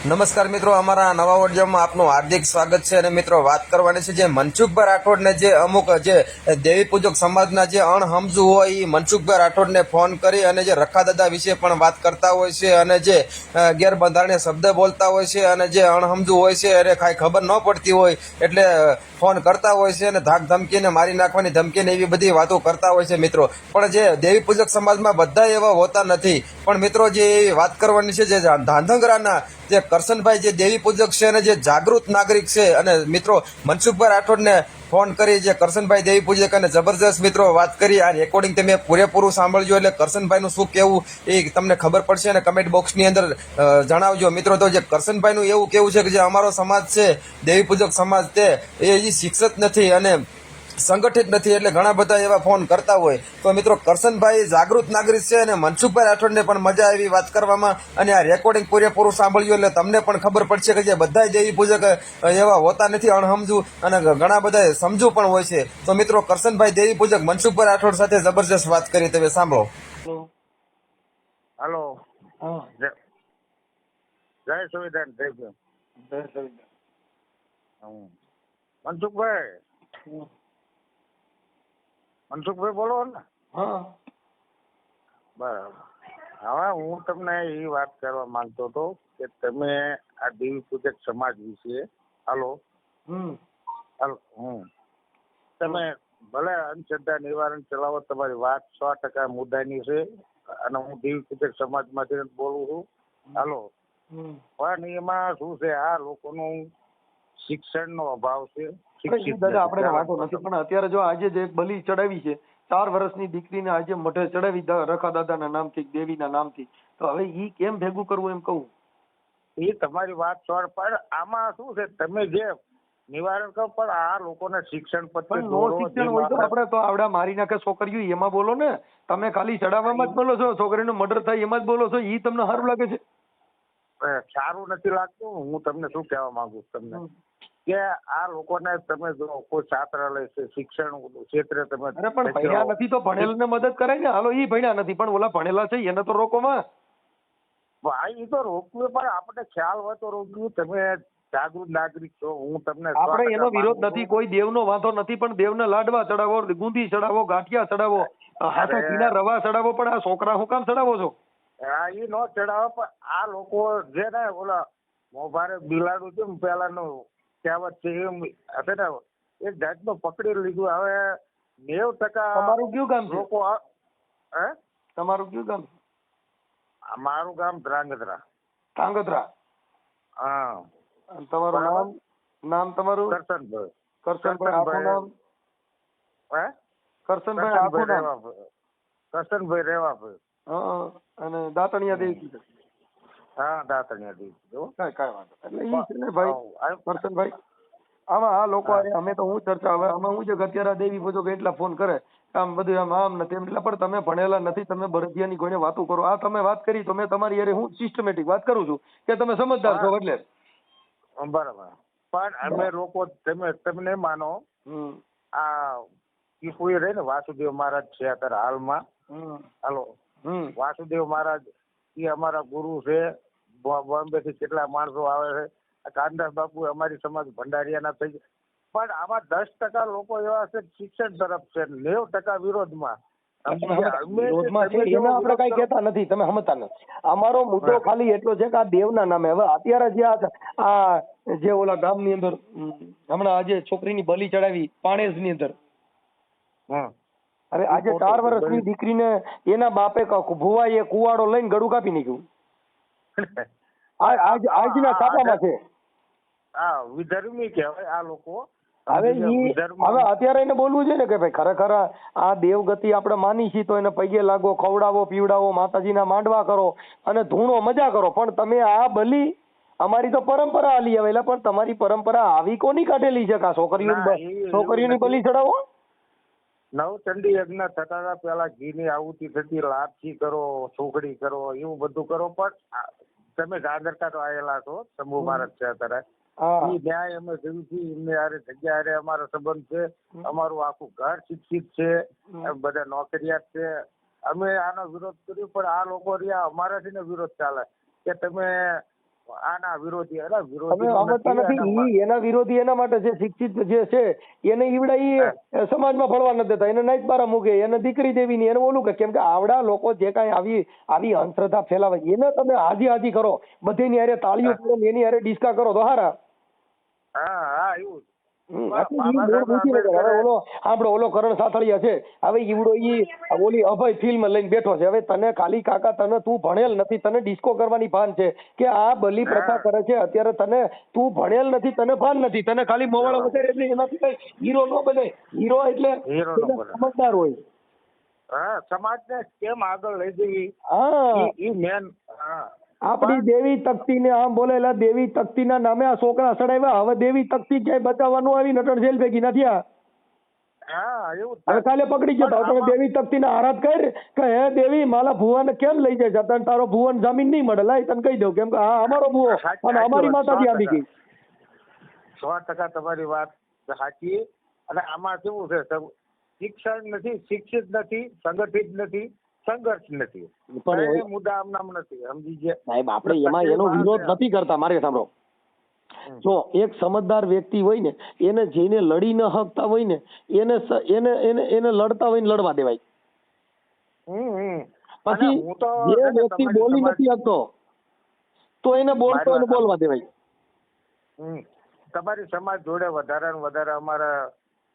નમસ્કાર મિત્રો, અમારા નવા ઓડિયોમાં આપનું હાર્દિક સ્વાગત છે. અને મિત્રો, વાત કરવાની છે જે મનસુખભાઈ રાઠોડને જે અમુક જે દેવી પૂજક સમાજના જે અણહમજુ હોય એ મનસુખભાઈ રાઠોડને ફોન કરી અને જે રખાદાદા વિશે પણ વાત કરતા હોય છે અને જે ગેરબંધારણીય શબ્દ બોલતા હોય છે અને જે અણહમજુ હોય છે એને કાંઈ ખબર ન પડતી હોય એટલે ફોન કરતા હોય છે અને ધાક ધમકીને મારી નાખવાની ધમકીને એવી બધી વાતો કરતા હોય છે મિત્રો. પણ જે દેવી પૂજક સમાજમાં બધા એવા હોતા નથી. પણ મિત્રો, જે એવી વાત કરવાની છે જે ધાંધંગરાના જે કરશનભાઈ જે દેવી પૂજક છે અને જે જાગૃત નાગરિક છે, અને મિત્રો મનસુખભાઈ રાઠોડને ફોન કરી જે કરશનભાઈ દેવી પૂજક અને જબરજસ્ત મિત્રો વાત કરી. આ રેકોર્ડિંગ તમે પૂરેપૂરું સાંભળજો એટલે કરશનભાઈનું શું કહેવું એ તમને ખબર પડશે અને કમેન્ટ બોક્સની અંદર જણાવજો મિત્રો. તો જે કરશનભાઈનું એવું કેવું છે કે જે અમારો સમાજ છે દેવી પૂજક સમાજ તે એ શિક્ષિત નથી અને સંગઠિત નથી, એટલે ઘણા બધા એવા ફોન કરતા હોય. તો મિત્રો, કરશનભાઈ જાગૃત નાગરિક છે અને મનસુખભાઈ રાઠોડને પણ મજા આવી વાત કરવામાં. અને આ રેકોર્ડિંગ પૂરેપૂરું સાંભળ્યું એટલે તમને પણ ખબર પડશે કે જે બધા દેવી પૂજક એવા હોતા નથી અણહમજુ, અને ઘણા બધા સમજુ પણ હોય છે. તો મિત્રો, કરશનભાઈ દેવી પૂજક મનસુખભાઈ રાઠોડ સાથે જબરજસ્ત વાત કરી, તમે સાંભળો. હેલો. હા, જય સંવિધાન. જય ભીમ. જય સંવિધાન. મનસુખભાઈ, મનસુખભાઈ બોલો ને. હા, બરાબર. હવે હું તમને એ વાત કરવા માંગતો હતો કે તમે આ દેવી પૂજક સમાજ વિશે હાલો હાલો તમે ભલે અંધશ્રદ્ધા નિવારણ ચલાવો, તમારી વાત 100% મુદ્દાની છે અને હું દેવી પૂજક સમાજમાંથી બોલું છું. હાલો. પણ એમાં શું છે, આ લોકોનું શિક્ષણનો અભાવ છે. દાદા આપણે વાંધો નથી, પણ અત્યારે જો આજે જે એક બલી ચડાવી છે 4 વર્ષની દીકરીને આજે મઢે ચડાવી રખા દાદાના નામથી, દેવીના નામથી, તો હવે ઈ કેમ ભેગું કરવું એમ કહું. એ તમારી વાત સોળ, પણ આમાં શું છે, તમે જે નિવારણ કરો પણ આ લોકોને શિક્ષણ પ્રત્યે નો શિક્ષણ હોય તો આપણે તો આવડા મારી નાખે છોકરીઓ એમાં બોલો ને. તમે ખાલી ચડાવવામાં જ બોલો છો, છોકરીનું મર્ડર થાય એમાં જ બોલો છો. ઈ તમને સારું લાગે છે? સારું નથી લાગતું. હું તમને શું કહેવા માંગુ તમને કે આ લોકોને તમે જો કોઈ છાત્રાલય છે, શિક્ષણ ક્ષેત્રે તમે અરે પણ ભણ્યા નથી તો ભણેલને મદદ કરાય ને. હાલો, ઈ ભણ્યા નથી પણ ઓલા ભણેલા છે એને તો રોકોમાં. ભાઈ એ તો રોકવું, પણ આપણે ખ્યાલ હોય તો રોકવું. તમે જાગૃત નાગરિક છો, હું તમને આપણે એનો વિરોધ નથી, કોઈ દેવનો વાંધો નથી, પણ દેવને લાડવા ચડાવો, ગુંદી ચડાવો, ગાંઠિયા ચડાવો, હાથા ઘીના રવા ચડાવો, પણ આ છોકરા હું કામ ચડાવો છો? હા, એ નો ચડાવો. પણ આ લોકો જે ને ઓલા મોભારે બિલાડું છે ને પેલાનું કહેવત છે એમ હશે ને, એક જાતનું પકડી લીધું. હવે 90% તમારું કયું ગામ છે? લોકો હે તમારું કયું ગામ? મારું ગામ ધ્રાંગધ્રા. કાંગધ્રા. હા. અને તમારું નામ? નામ તમારું? કરશનભાઈ. કરશનભાઈ આખું નામ? હે કરશનભાઈ આખું નામ? કરશનભાઈ રેવાભાઈ. હા, અને દાતણિયા દેવી. હા, દાતણિયા દેવી. કાંઈ વાંધો. એટલે ઈ છે ને ભાઈ કરશનભાઈ, આમાં આ લોકો અમે તો હું ચર્ચા, હવે આમાં હું છે કે અત્યારે દેવી પૂજક એટલા ફોન કરે આમ બધું આમ ને તેમ, એટલે પણ તમે ભણેલા નથી, તમે બળદિયાની કોઈને વાતો કરો. આ તમે વાત કરી તો મેં તમારી યારે હું સિસ્ટમેટિક વાત કરું છું કે તમે સમજદાર છો એટલે. બરાબર. પણ અમે લોકો તમને માનો આ ટીપુએ રહે ને વાસુદેવ મહારાજ છે અત્યારે હાલમાં. હાલો. વાસુદેવ મહારાજ એ અમારા ગુરુ છે. બોમ્બે થી કેટલા માણસો આવે છે. કાનદાસ બાપુ અમારી સમાજ ભંડારીયાના થઈ ગયા. પણ આમાં 10% લોકો એવા છે શિક્ષણ તરફ છે, 90% વિરોધમાં. આપણે કઈ કહેતા નથી, તમે સમજતા નથી. અમારો મુદ્દો ખાલી એટલો છે કે આ દેવના નામે હવે અત્યારે જે આ જે ઓલા ગામની અંદર હમણાં આજે છોકરીની બલી ચડાવી પાણેજની અંદર, હવે આજે 4 વર્ષની દીકરીને એના બાપે ભુવાએ કુવાડો લઈને ગળું કાપી નાખ્યું. આજના છાપામાં છે. હા, વિધર્મી કહેવાય આ લોકો. હવે અત્યારે એને બોલવું છે ને કે ભાઈ ખરેખર આ દેવગતિ આપણે માની છીએ તો એને પગે લાગો, ખવડાવો, પીવડાવો, માતાજીના માંડવા કરો અને ધૂણો મજા કરો. પણ તમે આ બલી, અમારી તો પરંપરા હાલી આવેલા, પણ તમારી પરંપરા આવી કોની કાઢેલી છે કે આ છોકરીઓની બલી ચડાવો? નવચંડી યજ્ઞ થતા હતા પેલા ઘીની આહુતિ થતી, લાપસી કરો, સુખડી કરો, એવું બધું કરો. પણ તમે ગાંધરકા તો આવેલા છો, શંભુ મહારાજ છે અત્યારે. ન્યાય અમે જોયું છે, એમને હારે જગ્યા હારે અમારો સંબંધ છે. અમારું આખું ઘર શિક્ષિત છે, બધા નોકરિયાત છે. અમે આનો વિરોધ કર્યો, પણ આ લોકો રહ્યા અમારાથી વિરોધ ચાલે કે તમે આના વિરોધી એટલે તમે વિરોધી સમજતા નથી. ઈ એના વિરોધી એના માટે છે, શિક્ષિત જે છે એને ઈવડા ઈ સમાજમાં ફળવા નથી દેતા, એને નાઈટ બારા મૂકે, એને દીકરી દેવી ની, એને ઓલું કે કેમ કે આવડા લોકો જે કાંઈ આવી અંધશ્રદ્ધા ફેલાવે એને તમે હાજી કરો, બધીની હારે તાળીઓ કરો ને એની હારે ડિસ્કા કરો તો હારા. હા એવું જ. આપડો ઓલો કરણ સાથળિયા છે, હવે ઈવડો ઈ ઓલી અભય ફિલ્મ લઈને બેઠો છે. હવે તને ખાલી કાકા તને તું ભણેલ નથી, તને ડિસ્કો કરવાની ભાન છે કે આ બલી પ્રથા કરે છે અત્યારે, તને તું ભણેલ નથી, તને ભાન નથી, તને ખાલી મોવાળો વધારે એટલે એનાથી કઈ હીરો ન બને. હીરો એટલે સમજદાર હોય. હા, સમાજને કેમ આગળ લઈ જવી. હા, ઈ મેન. હા, આપડી દેવી તકતી ને આમ બોલેલા દેવી તકતી ના નામે આ છોકરા સડાવ્યા. હવે દેવી તકતી ક્યાંય બચાવવાનું આવી નટર જેલ ભેગી નથી આ. હા એવું. હવે કાલે પકડી ગયો તમે દેવી તકતી ને આરાધ કર કે હે દેવી મારા ભુવાને કેમ લઈ જાય છે, તને તારો ભુવન જામીન નહીં મળે, લાય તને કહી દઉં કેમ કે હા અમારો ભુવો અને અમારી માતાજી આવી ગઈ. 100% તમારી વાત સાચી. અને આમાં કેવું છે, શિક્ષણ નથી, શિક્ષિત નથી, સંગઠિત નથી, સંઘર્ષ નથી, પણ મુદ્દા આમ નથી. સમજી ગયા સાહેબ? આપણે એમાં એનો વિરોધ નથી કરતા. મારે સાંભળો, જો એક સમજદાર વ્યક્તિ હોય ને એને જેને લડી ન હકતા હોય ને એને એને એને એને લડતા હોય ને લડવા દેવાય. પછી જે વ્યક્તિ બોલી નથી શકતો તો એને બોલતો એને બોલવા દેવાય. તમારી સમાજ જોડે વધારે ને વધારે અમારા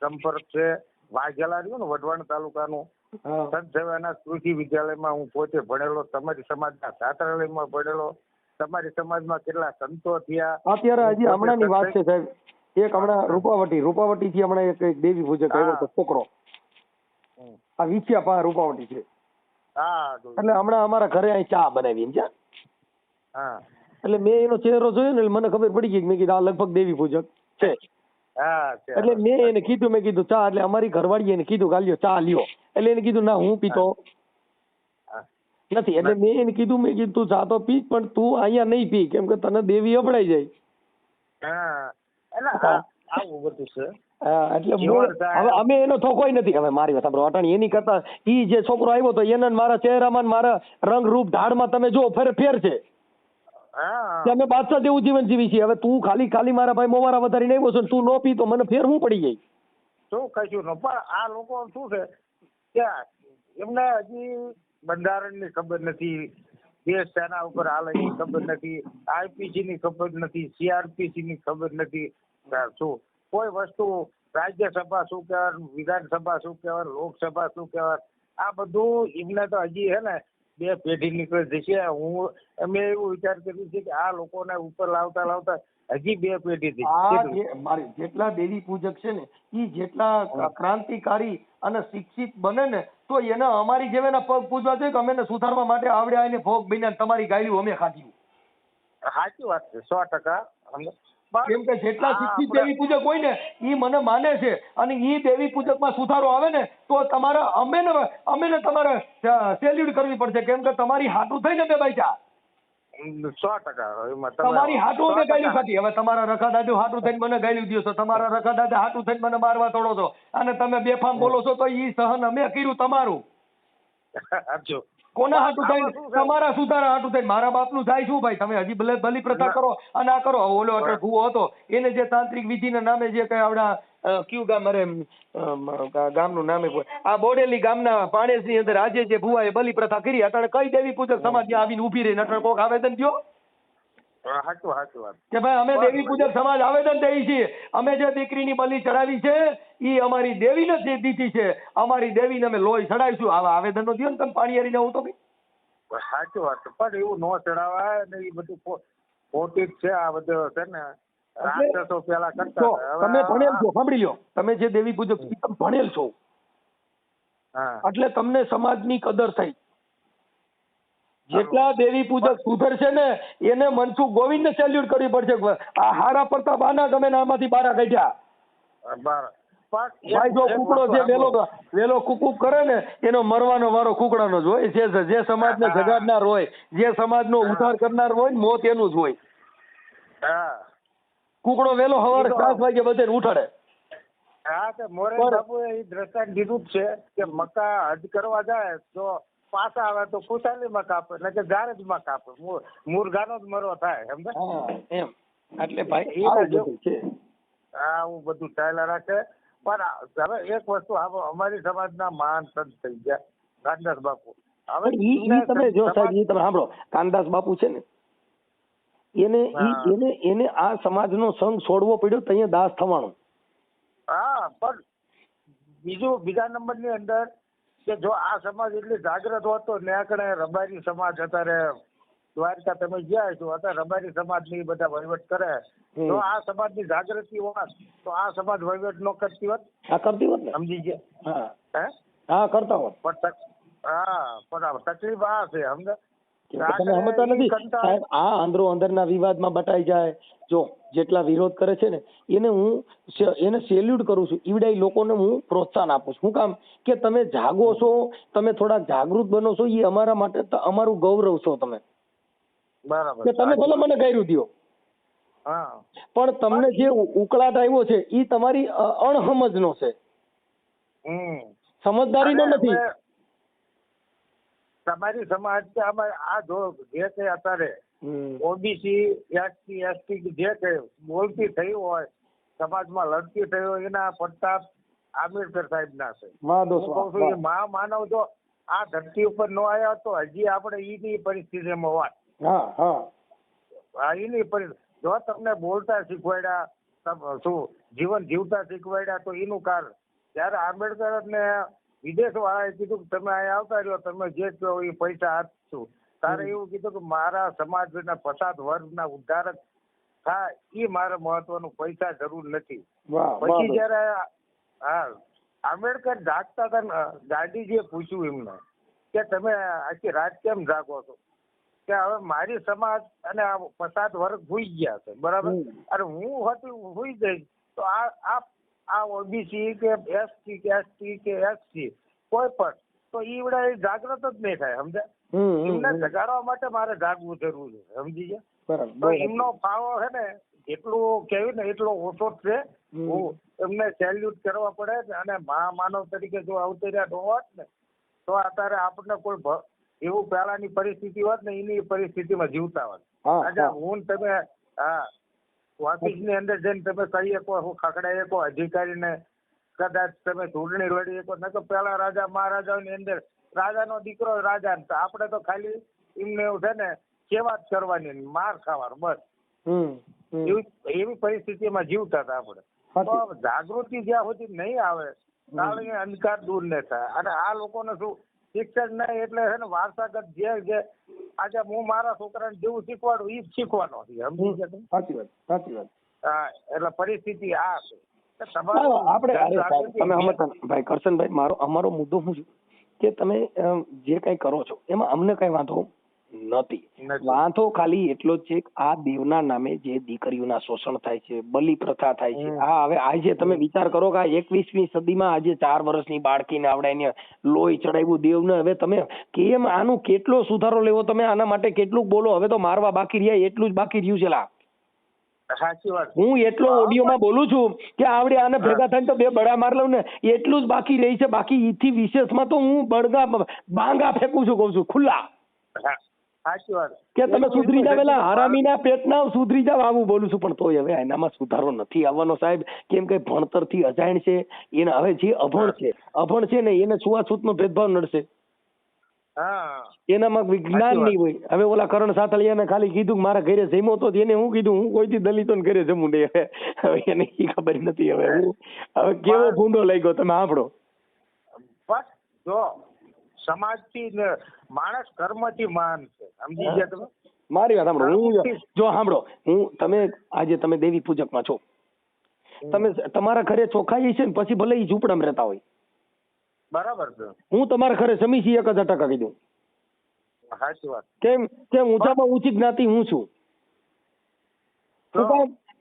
સંપર્ક છે. વાઘેલા રહ્યું ને વઢવાણ તાલુકાનું સંત સેવાના કૃષિ વિદ્યાલયમાં હું પોતે ભણેલો, તમારી સમાજના છાત્રાલયમાં ભણેલો. તમારી સમાજમાં કેટલા સંતો થયા. અત્યારે હજી હમણાંની વાત છે સાહેબ, એક હમણાં રૂપાવટી થી હમણાં એક દેવી પૂજક આવ્યો હતો છોકરો, આ વિછિયા પા રૂપાવટી છે. એટલે હમણાં અમારા ઘરે અહીં ચા બનાવી છે. એટલે મેં એનો ચહેરો જોયો ને મને ખબર પડી ગઈ. મેં કીધું આ લગભગ દેવી પૂજક છે. એટલે મેં એને કીધું, મેં કીધું ચા, એટલે અમારી ઘરવાળી એને કીધું ગાલ્યો ચા લ્યો. એટલે એને કીધું ના હું પીતો નથી. એટલે મેં એને કીધું, મેં કીધું તું ચા તો પી પણ તું અહીંયા નહીં પી કેમ કે તને દેવી અપડાઈ જાય. એટલે હવે અમે એનો થોકોય નથી. હવે મારી વાત સાંભળો, અટાણી એની કરતા ઈ જે છોકરો આવ્યો તો એને મારા ચહેરામાં મારા રંગ રૂપ ઢાળમાં તમે જો ફેર છે. અમે બાદશાહ જેવું જીવન જીવી છીએ. હવે તું ખાલી મારા ભાઈ મોવારા વધારીને આવ્યો છો, તું નો પી તો મને ફેર હું પડી જાય. શું કશું ન, પણ આ લોકો શું છે કે એમને હજી બંધારણની ખબર નથી, દેશ સેના ઉપર હાલે એની ખબર નથી, આઈપીસી ની ખબર નથી, સીઆરપીસી ની ખબર નથી. શું કોઈ વસ્તુ રાજ્યસભા શું કહેવાય, વિધાનસભા શું કહેવાય, લોકસભા શું કહેવાય, આ બધું એમને તો હજી હે ને 2 પેઢી નીકળી જશે. અમે એવું વિચાર કર્યું છે કે આ લોકોને ઉપર લાવતા હજી 2 પેઢી મારી જેટલા દેવી પૂજક છે ને ઈ જેટલા ક્રાંતિકારી અને શિક્ષિત બને ને તો એને અમારી જેવાના પગ પૂજવા જોઈએ કે અમે સુધારવા માટે આવડ્યા એને ભોગ બન્યા તમારી ગાયલું અમે ખાધ્યું. સાચી વાત છે 100%. કેમ કે જેટલા શિક્ષિત દેવી પૂજક હોય ને ઈ મને માને છે અને ઈ દેવી પૂજક માં સુધારો આવે ને તો તમારે અમે તમારે સેલ્યુટ કરવી પડશે કેમ કે તમારી હાટું થઈને બે બાઈચા 100%. તમારી હાટું અમે ગાયલું ખાધી. હવે તમારા રખા દાદુ હાટું થઈને મને ગાયલું દો છો, તમારા રખા દાદા હાટું થઈને મને મારવા તોડો છો અને તમે બેફામ બોલો છો તો ઈ સહન અમે કર્યું તમારું. કોના હાટું થઈને? તમારા સુધારા હાટું થઈને. મારા બાપનું થાય શું ભાઈ? તમે હજી બલી પ્રથા કરો અને આ કરો. ઓલો એટલે ભૂવો હતો એને જે તાંત્રિક વિધિના નામે જે કઈ આવડા કયું ગામ, અરે ગામનું નામે આ બોડેલી ગામના પાણેસની અંદર આજે જે ભુવાએ બલી પ્રથા કરી અત્યારે કઈ દેવી પૂજક સમાજ આવીને ઉભી રહી નટર કોક આવેદન દો કે ભાઈ અમે દેવી પૂજક સમાજ આવેદન દઈએ છીએ, અમે જે દીકરીની બલી ચડાવી છે ઈ અમારી દેવીને જ દીધી છે, અમારી દેવીને અમે લોહી ચડાવીશું. આવા આવેદન નો દો ને તમે પાણીયારીને. હું તો સાચી વાત છે પણ એવું ન ચડાવાય ને એ બધું ખોટી જ છે. આ બધું છે ને રાક્ષસો પેલા કરતા. તમે ભણેલ છો, સાંભળી લો, તમે જે દેવી પૂજક તમે ભણેલ છો એટલે તમને સમાજની કદર થઈ. જેટલા દેવી પૂજક સુધરશે ને એને મનસુખ ગોવિંદને સેલ્યુટ કરવી પડશે. આ હારા પ્રતાપ આના તમે આમાંથી બારા કાઢ્યા. ભાઈ જો કુકડો જે વેલો કુકુક કરે ને એનો મરવાનો વારો કુકડાનો જ હોય. જે સમાજને જગાડનાર હોય, જે સમાજનો ઉદ્ધાર કરનાર હોય ને મોત એનું જ હોય. કુકડો વેલો સવારે 7 વાગે બધાને ઉઠાડે. હા તો મોરારી બાપુએ એ દ્રષ્ટાંત દીધું જ છે કે મક્કા હજ કરવા જાય તો પાછા આવે તો ખુશાલીમાં કાપે એટલે કે ગારેજમાં કાપે, મુરઘાનો જ મરો થાય સમજે. એમ એટલે ભાઈ એ આવું જો- બધું છે. આવું બધું ચાલ્યા રાખે. પણ હવે એક વસ્તુ અમારી સમાજના મહાન સંત થઈ ગયા કાનદાસ બાપુ. હવે પણ ઈ તમે જો સાહેબ ઈ તમે સાંભળો, કાનદાસ બાપુ છે ને એને આ સમાજનો સંઘ છોડવો પડ્યો તો અહીંયા દાસ થવાનું. હા, પણ બીજા નંબરની અંદર કે જો આ સમાજ એટલી જાગૃત હોતો ને આકડે રબારી સમાજ અત્યારે દ્વારકા તમે ગયા છો, અત્યારે રબારી સમાજ ની બધા વહીવટ કરે. જો આ સમાજની જાગૃતિ હોત તો આ સમાજ વહીવટ નો કરતી હોત. આ કરતી હોત ને, સમજી ગયા? હા હે? હા કરતા હોત. પણ તકલીફ આ છે સમજે. તમે સમજતા નથી સાહેબ, આ અંદરો અંદરના વિવાદમાં બટાઈ જાય. જો જેટલા વિરોધ કરે છે ને એને સેલ્યુટ કરું છું. ઈવડાઈ લોકોને હું પ્રોત્સાહન આપું છું. શું કામ કે તમે જાગો છો, તમે થોડાક જાગૃત બનો છો, એ અમારા માટે અમારું ગૌરવ છો તમે. બરાબર કે તમે ભલે મને ગાયરું દ્યો, પણ તમને જે ઉકળાટ આવ્યો છે એ તમારી અણસમજનો છે, સમજદારીનો નથી. તમારી સમાજ કે આ જો જે કઈ અત્યારે ઓબીસી એસટી એસટી જે કઈ બોલતી થઈ હોય, સમાજમાં લડતી થઈ હોય, એના પ્રતાપ આંબેડકર સાહેબ ના છે. હું કઉ છું એ મહામાનવ જો આ ધરતી ઉપર ન આવ્યા તો હજી આપણે ઈની પરિસ્થિતિમાં હોત. એની પરિસ્થિતિ જો તમને બોલતા શીખવાડ્યા, શું જીવન જીવતા શીખવાડ્યા તો એનું કારણ ત્યારે આંબેડકર ને વિદેશ વાળાએ કીધું કે તમે અહીંયા આવતા રહ્યો, તમે જે કહો એ પૈસા આપશું. તારે એવું કીધું કે મારા સમાજના પછાત વર્ગના ઉદ્ધારક થાય એ મારે મહત્વનું, પૈસા જરૂર નથી. પછી જયારે આંબેડકર જાગતા હતા, ગાંધીજીએ પૂછ્યું એમને કે તમે આખી રાત કેમ જાગો છો? કે હવે મારી સમાજ અને આ પછાત વર્ગ ભૂઈ ગયા છે, બરાબર, અને હું ભૂઈ જઈશ તો આ ઓબીસી કે એસટી કે એસટી કે એસસી કોઈ પણ તો ઈવડે જાગૃત જ નહીં થાય સમજે. એમને જગાડવા માટે મારે જાગવું જરૂરી છે, સમજી ગયા? તો એમનો ફાળો છે ને એટલું કેવી ને એટલો ઓછો જ છે. હું એમને સેલ્યુટ કરવા પડે અને મહામાનવ તરીકે જો અવતર્યા હોત ને તો અત્યારે આપણને કોઈ એવું પહેલાની પરિસ્થિતિ હોત ને એની પરિસ્થિતિમાં જીવતા હોત. આજે હું તમે ઓફિસ ની અંદર જઈને તમે કહી શકો, હું ખકડાઈ શકો અધિકારીને, કદાચ તમે ચૂંટણી લડી શકો. ન તો પેલા રાજા મહારાજાઓની અંદર રાજાનો દીકરો રાજા, આપણે તો ખાલી એમને એવું છે ને સેવા જ કરવાની, માર ખાવાનો, બસ. એવી પરિસ્થિતિમાં જીવતા હતા આપણે. તો જાગૃતિ જ્યાં સુધી નહીં આવે ત્યાં અંધકાર દૂર ન થાય. અને આ લોકોને શું શિક્ષણ નહીં એટલે છે ને વારસાગત જે આજે હું મારા છોકરાને જેવું શીખવાડું એ જ શીખવાનો છે, સમજી ગયા? સાચી વાત. એટલે પરિસ્થિતિ આ છે. ભાઈ કરશનભાઈ, અમારો મુદ્દો શું છે કે તમે જે કઈ કરો છો એમાં અમને કઈ વાંધો નથી. વાંધો ખાલી એટલો જ છે કે આ દેવના નામે જે દીકરીઓના શોષણ થાય છે, બલિ પ્રથા થાય છે. હવે આજે તમે વિચાર કરો કે 21મી સદીમાં આજે 4 વર્ષની બાળકીને આવડે એને લોહી ચડાવ્યું દેવને. હવે તમે કેમ આનું કેટલો સુધારો લેવો, તમે આના માટે કેટલું બોલો? હવે તો મારવા બાકી રહ્યા એટલું જ બાકી રહ્યું છે. સાચી વાત. હું એટલો ઓડિયોમાં બોલું છું કે આવડે આને ભેગા થઈને તો 2 બડા માર લઉં ને, એટલું જ બાકી રહી છે. બાકી ઈથી વિશેષમાં તો હું બાંગા ફેંકું છું, કઉ છું ખુલ્લા. સાચી વાત કે તમે સુધરી જાવ, પેલા હરામીના પેટના સુધરી જાવ, આવું બોલું છું. પણ તોય હવે એનામાં સુધારો નથી આવવાનો સાહેબ. કેમ કે ભણતરથી અજાણ છે એને. હવે જે અભણ છે ને એને છૂઆછૂતનો ભેદભાવ નડશે. એનામાં વિજ્ઞાન નહીં હોય. હવે ઓલા કરણ સાતળિયાને ખાલી કીધું કે મારા ઘરે જમ્યો તો એને હું કીધું હું કોઈથી દલિતોને ઘરે જમું નહીં. હવે એને ઈ ખબર નથી. હવે કેવો ભૂંડો લઈ ગયો તમે સાંભળો. જો સમાજથી માણસ કર્મથી મહાન છે, સમજી ગયા તમે? મારી વાત સાંભળો. તમે આજે તમે દેવી પૂજકમાં છો, તમે તમારા ઘરે ચોખાઈ છે ને પછી ભલે ઈ ઝૂંપડામાં રહેતા હોય, બરાબર છે. હું તમારા ઘરે સમી છીએ 1000% કીધું. સાચી વાત. કેમ ઊંચામાં ઊંચી જ્ઞાતિ હું છું.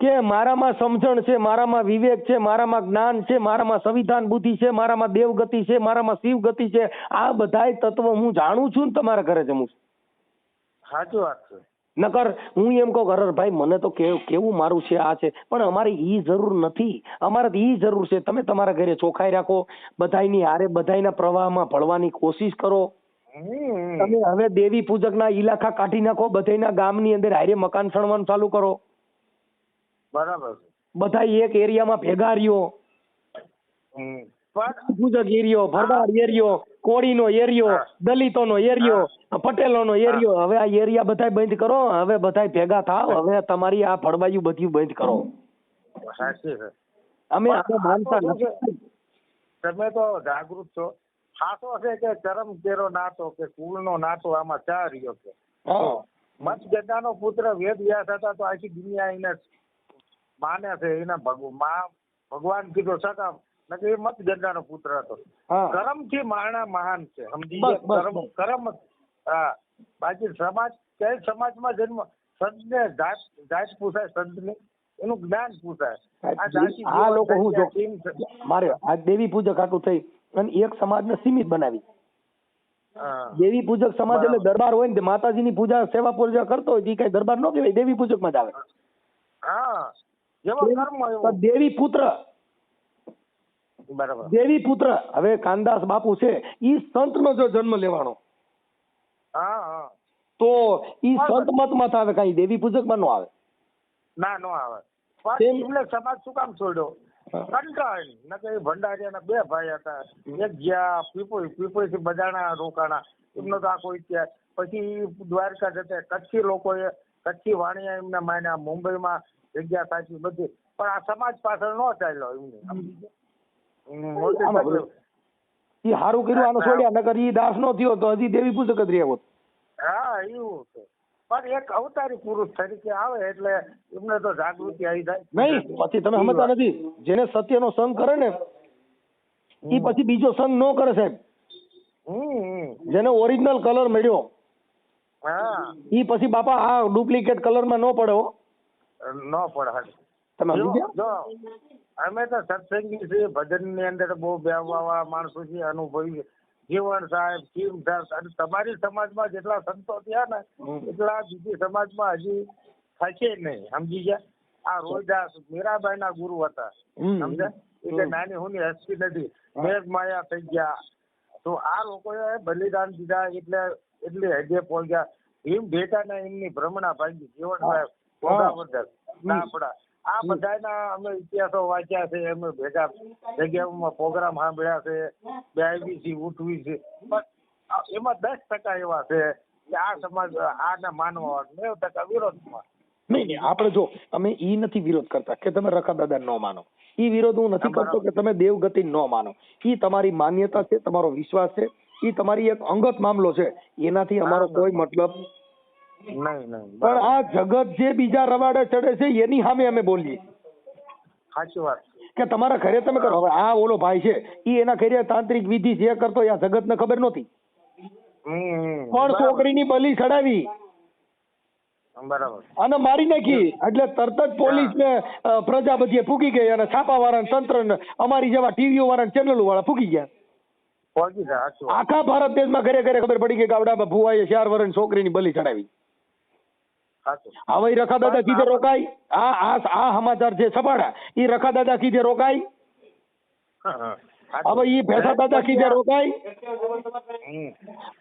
કે મારામાં સમજણ છે, મારામાં વિવેક છે, મારામાં જ્ઞાન છે, મારામાં સંવિધાન બુદ્ધિ છે, મારામાં દેવગતિ છે, મારામાં શિવ ગતિ છે. આ બધાય તત્વ હું જાણું છું ને તમારા ઘરે જમું છું. સાચી વાત છે. નકર હું એમ કહું હરર ભાઈ મને તો કેવું મારું છે આ છે, પણ અમારે ઈ જરૂર નથી. અમારે ઈ જરૂર છે તમે તમારા ઘરે ચોખાઈ રાખો, બધાયની હારે બધાયના પ્રવાહમાં ભળવાની કોશિશ કરો. તમે હવે દેવી પૂજકના ઇલાકા કાઢી નાખો, બધાયના ગામની અંદર હારે મકાન સણવાનું ચાલુ કરો, બરાબર છે. બધા એક એરિયામાં ભેગા રહ્યો, પણ પૂજક એરિયો, ભરવાડ એરિયો, કોળીનો એરિયો, દલિતોનો એરિયો, પટેલોનો એરિયો, હવે આ એરિયા બધા બંધ કરો, હવે બધા ભેગા થાવ, હવે તમારી આ ફળબાયું બધું બંધ કરો. સાચી છે. અમે માનતા નથી. તમે તો જાગૃત છો. ખાસો છે કે ચરમ કેરો નાતો કે કુળનો નાતો આમાં ચા રહ્યો છે. મતગજાનો પુત્ર વેદ વ્યાસ હતા તો આખી દુનિયા એને માને છે. એના ભગવાન કીધો સકા એ મતગજાનો પુત્ર હતો. કર્મથી માણા મહાન છે. સમજી ગયા? કર્મ. હા. બાકી સમાજ કઈ સમાજમાં જન્મ સંતને જાત પૂછાય, સંતને એનું જ્ઞાન પૂછાય. આ લોકો હું જો મારે આ દેવી પૂજક આટલું થઈ અને એક સમાજને સીમિત બનાવી. દેવી પૂજક સમાજ એટલે દરબાર હોય ને માતાજીની પૂજા સેવા પૂજા કરતો હોય કઈ દરબાર નો કહેવાય, દેવી પૂજક માં જ આવે. દેવી પુત્ર, બરાબર. દેવી પુત્ર. હવે કાનદાસ બાપુ છે ઈ સંત નો જો જન્મ લેવાનો તો ઈ સંત મત માં આવે, કઈ દેવી પૂજક માં નો આવે. ના નો આવે. પણ એમને સમાજ શું કામ છોડ્યો? કંટાળી નકે ભંડારીયાના બે ભાઈ હતા, એક ગયા પીપોઈ થી બજાણા રોકાણા, એમનો તો આખો ઇતિહાસ. પછી દ્વારકા જતા કચ્છી લોકોએ કચ્છી વાણિયા એમના માન્યા, મુંબઈમાં જગ્યા સાચી બધી, પણ આ સમાજ પાછળ નો ચાલ્યો એમને. ઈ હારું કર્યું આનો છોડ્યા, નકર ઈ દાસ નો થયો તો હજી દેવી પૂજક જ રહ્યો. હા એવું છે. પણ એક અવતારી પુરુષ તરીકે આવે એટલે એમને તો જાગૃતિ આવી જાય. નહીં પછી તમે સમજતા નથી. જેને સત્યનો સંગ કરે ને ઈ પછી બીજો સંગ નો કરે સાહેબ. જેને ઓરિજિનલ કલર મળ્યો ઈ પછી બાપા આ ડુપ્લિકેટ કલર માં નો પડે. નો પડે. તમે સમજી ગયા? અમે તો સત્સંગી છીએ, ભજન ની અંદર બહુ બેહવા માણસો છે, અનુભવી જીવન સાહેબ, કિમ સાહેબ. અને તમારી સમાજમાં જેટલા સંતો થયા ને એટલા બીજી સમાજમાં હજી થશે નહીં. સમજી ગયા? આ રોહિદાસ મીરાબાઈ ના ગુરુ હતા. સમજ્યા? એટલે નાની હુની હસ્તી નથી, મેઘ માયા થઈ ગયા. તો આ લોકોએ બલિદાન દીધા એટલે એટલી હદે પહોંચ્યા. ભીમ ભેટા ને એમની ભ્રમણા ભાંગી. જીવન સાહેબ, પોગાવદર, દાપડા, આ બધાના અમે ઇતિહાસો વાંચ્યા છે. અમે ભેગા જગ્યાઓમાં પ્રોગ્રામ સાંભળ્યા છે, બેસવી છે, ઉઠવી છે. પણ એમાં 10% એવા છે કે આ સમાજ આને માનવા, 90% વિરોધમાં. નહીં આપણે જો અમે ઈ નથી વિરોધ કરતા કે તમે રખા દાદા ન માનો. ઈ વિરોધ હું નથી કરતો કે તમે દેવગતિ ન માનો. ઈ તમારી માન્યતા છે, તમારો વિશ્વાસ છે, ઈ તમારી એક અંગત મામલો છે. એનાથી અમારો કોઈ મતલબ નહીં. પણ આ જગત જે બીજા રવાડે ચડે છે એની સામે અમે બોલીએ. સાચી વાત કે તમારા ઘરે તમે કરો. હવે આ ઓલો ભાઈ છે ઈ એના ઘરે તાંત્રિક વિધિ જે કરતો આ જગત ને ખબર નહોતી, પણ છોકરીની બલી ચડાવી બરાબર અને મારી નાખી એટલે તરત જ પોલીસ ને પ્રજા બધી ફૂકી ગઈ અને છાપા વાળા તંત્ર ને અમારી જેવા ટીવીઓ વાળા ચેનલો વાળા ફૂકી ગયા. આખા ભારત દેશમાં ઘરે ઘરે ખબર પડી ગઈ કે આવડા ભુવાએ 4 વર્ષની છોકરીની બલી ચડાવી. હવે રખા દાદા કીધે રોકાય. આ સમાચાર છે છપાડા, ઈ રખા દાદા કીધે રોકાય. હવે ઈ ભેસા દાદા કીધે રોકાય,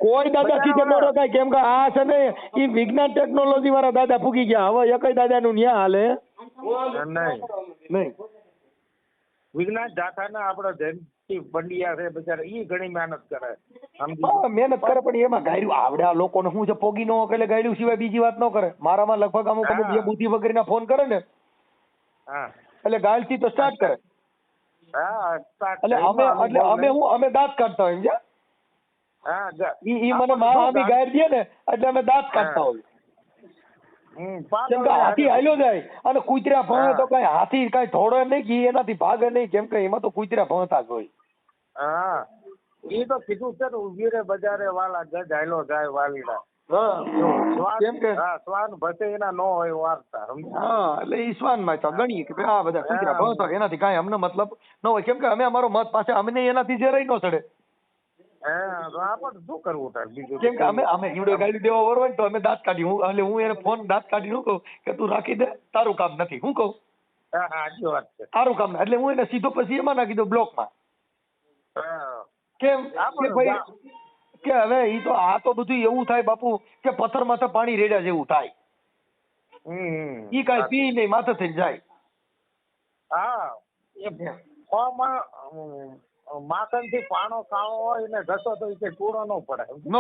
કોઈ દાદા કીધે ન રોકાય. કેમ કે આ છે ને ઈ વિજ્ઞાન ટેકનોલોજી વાળા દાદા ફૂકી ગયા. હવે એકય દાદા નું ન્યા હાલે નહીં. વિજ્ઞાન જાથાના આપડે જયંતિ પંડ્યા છે બચારા, ઈ ઘણી મહેનત કરે. મહેનત કરે પણ એમાં ગાયરું આવડે. આ લોકોને શું છે પોગી નો એટલે ગાયરું સિવાય બીજી વાત ન કરે. મારામાં લગભગ અમુક જે બુદ્ધિ વગેરેના ફોન કરે ને એટલે ગાયલ થી તો સ્ટાર્ટ કરે. એટલે અમે દાંત કાઢતા હોય. ઈ મને મામી ગાયર દે ને એટલે અમે દાંત કાઢતા હોય. કેમ કે હાથી હાલ્યો જાય અને કૂતરા ભણે તો કઈ હાથી કઈ ધોડે નહીં કે એનાથી ભાગે નહીં. કેમ કે એમાં તો કૂતરા ભણતા જ હોય. એ તો કીધું છે ને, ઉભી રે બજારે વાલા ગજ હાલ્યો જાય વાલીડા. કેમ કે શ્વાન ભસે એના નો હોય વાર્તા. એટલે ઈ શ્વાન માં ગણીએ કે આ બધા કૂતરા ભણતા એનાથી કઈ અમને મતલબ ન હોય. કેમ કે અમે અમારો મત પાસે અમને એનાથી જે રહી ન ચડે. શું કરવું તાર બીજું? કેમ કે અમે ઈવડે ગાડી દેવા વર હોય ને તો અમે દાંત કાઢી. એટલે હું એને ફોન દાંત કાઢી હું કહું કે તું રાખી દે, તારું કામ નથી. હું કહું સાચી વાત છે, તારું કામ એટલે હું એને સીધો પછી એમાં નાખી દઉં બ્લોકમાં. કેમ કે ભાઈ કે હવે ઈ તો આ તો બધું એવું થાય બાપુ કે પથ્થર માથે પાણી રેડ્યા જેવું થાય. ઈ કાંઈ પી નહીં, માથે થઈ જાય. હા એ ફોમાં માખણ થી પાણો કાળો હોય ને ઘસો તો એ પૂરો ન પડે. ન